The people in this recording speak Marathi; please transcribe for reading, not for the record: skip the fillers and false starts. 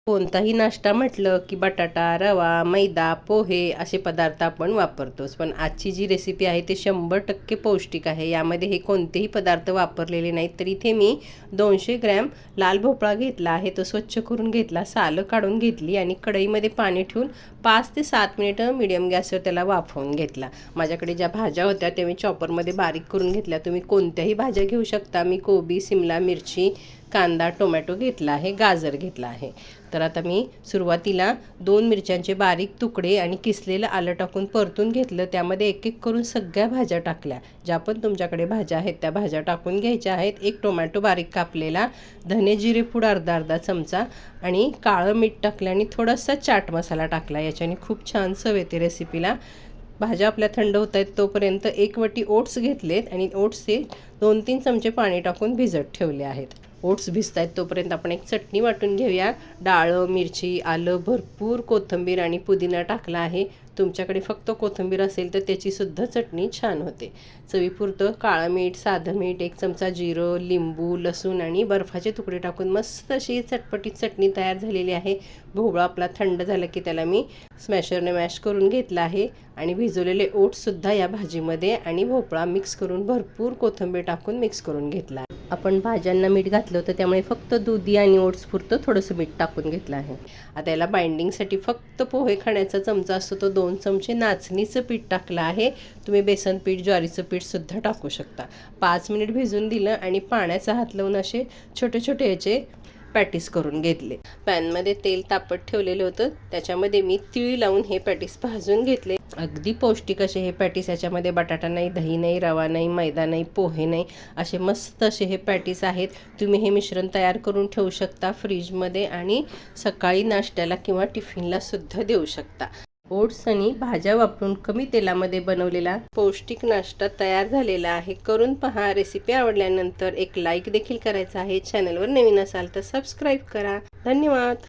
कोणताही नाश्ता म्हटलं की बटाटा, रवा, मैदा, पोहे असे पदार्थ आपण वापरतोच. पण आजची जी रेसिपी आहे ते 100% पौष्टिक आहे. यामध्ये हे कोणतेही पदार्थ वापरलेले नाहीत. तर इथे मी 200 ग्रॅम लाल भोपळा घेतला आहे. तो स्वच्छ करून घेतला, सालं काढून घेतली आणि कढईमध्ये पाणी ठेवून 5 ते 7 मिनिटं मीडियम गॅसवर त्याला वाफवून घेतला. माझ्याकडे ज्या भाज्या होत्या त्या मी चॉपरमध्ये बारीक करून घेतल्या. तुम्ही कोणत्याही भाज्या घेऊ शकता. मी कोबी, सिमला मिरची, कांदा, टोमॅटो घेतला आहे, गाजर घेतला आहे. तर आता मी सुरुवातीला 2 मिरच्यांचे बारीक तुकडे आणि किसलेलं आलं टाकून परतून घेतलं. त्यामध्ये एक एक करून सगळ्या भाज्या टाकल्या. ज्या पण तुमच्याकडे भाज्या आहेत त्या भाज्या टाकून घ्यायच्या आहेत. एक टोमॅटो बारीक कापलेला, धने जिरे पूड अर्धा चमचा आणि काळं मीठ टाकलं आणि थोडासा चाट मसाला टाकला. याच्याने खूप छान चव येते रेसिपीला. भाज्या आपल्या थंड होत आहेत तोपर्यंत एक वाटी ओट्स घेतलेत आणि ओट्सचे 2-3 चमचे पाणी टाकून भिजत ठेवले आहेत. ओट्स भिजत आहेत तोपर्यंत आपण एक चटणी वाटून घेऊया. डाळ, मिरची, आलं, भरपूर कोथिंबीर आणि पुदिना टाकला आहे. तुमच्याकडे फक्त कोथिंबीर असेल तर त्याचीसुद्धा चटणी छान होते. चवीपुरतं काळं मीठ, साधं मीठ, 1 चमचा जिरं, लिंबू, लसूण आणि बर्फाचे तुकडे टाकून मस्त अशी चटपटीत चटणी तयार झालेली आहे. भोपळा आपला थंड झाला की त्याला मी स्मॅशरने मॅश करून घेतला आहे आणि भिजवलेले ओट्ससुद्धा या भाजीमध्ये आणि भोपळा मिक्स करून भरपूर कोथिंबीर टाकून मिक्स करून घेतला. आपण भाज्यांना मीठ घातलं होतं त्यामुळे फक्त दुधी आणि ओट्स पुरतं थोडंसं मीठ टाकून घेतलं आहे. आता याला बाइंडिंगसाठी फक्त पोहे खाण्याचा चमचा असतो तो 2 चमचे नाचणीचं पीठ टाकलं आहे. तुम्ही बेसन पीठ, ज्वारीचं पीठसुद्धा टाकू शकता. 5 मिनिट भिजून दिलं आणि पाण्याचा हात लावून असे छोटे छोटे याचे पॅटीस करून घेतले. पॅनमध्ये तेल तापत ठेवलेलं होतं, त्याच्यामध्ये मी तीळ लावून हे पॅटीस भाजून घेतले. अगदी पौष्टिक असे हे पॅटीस. याच्यामध्ये बटाटा नाही, दही नाही, रवा नाही, मैदा नाही, पोहे नाही, असे मस्त असे हे पॅटीस आहेत. तुम्ही हे मिश्रण तयार करून ठेवू शकता फ्रीजमध्ये आणि सकाळी नाश्त्याला किंवा टिफिनला सुद्धा देऊ शकता. ओट्स आणि भाज्या वापरून कमी तेलामध्ये बनवलेला पौष्टिक नाश्ता तयार झालेला आहे. करून पहा. रेसिपी आवडल्यानंतर एक लाईक देखील करायचा आहे. चॅनलवर नवीन असाल तर सबस्क्राईब करा. धन्यवाद.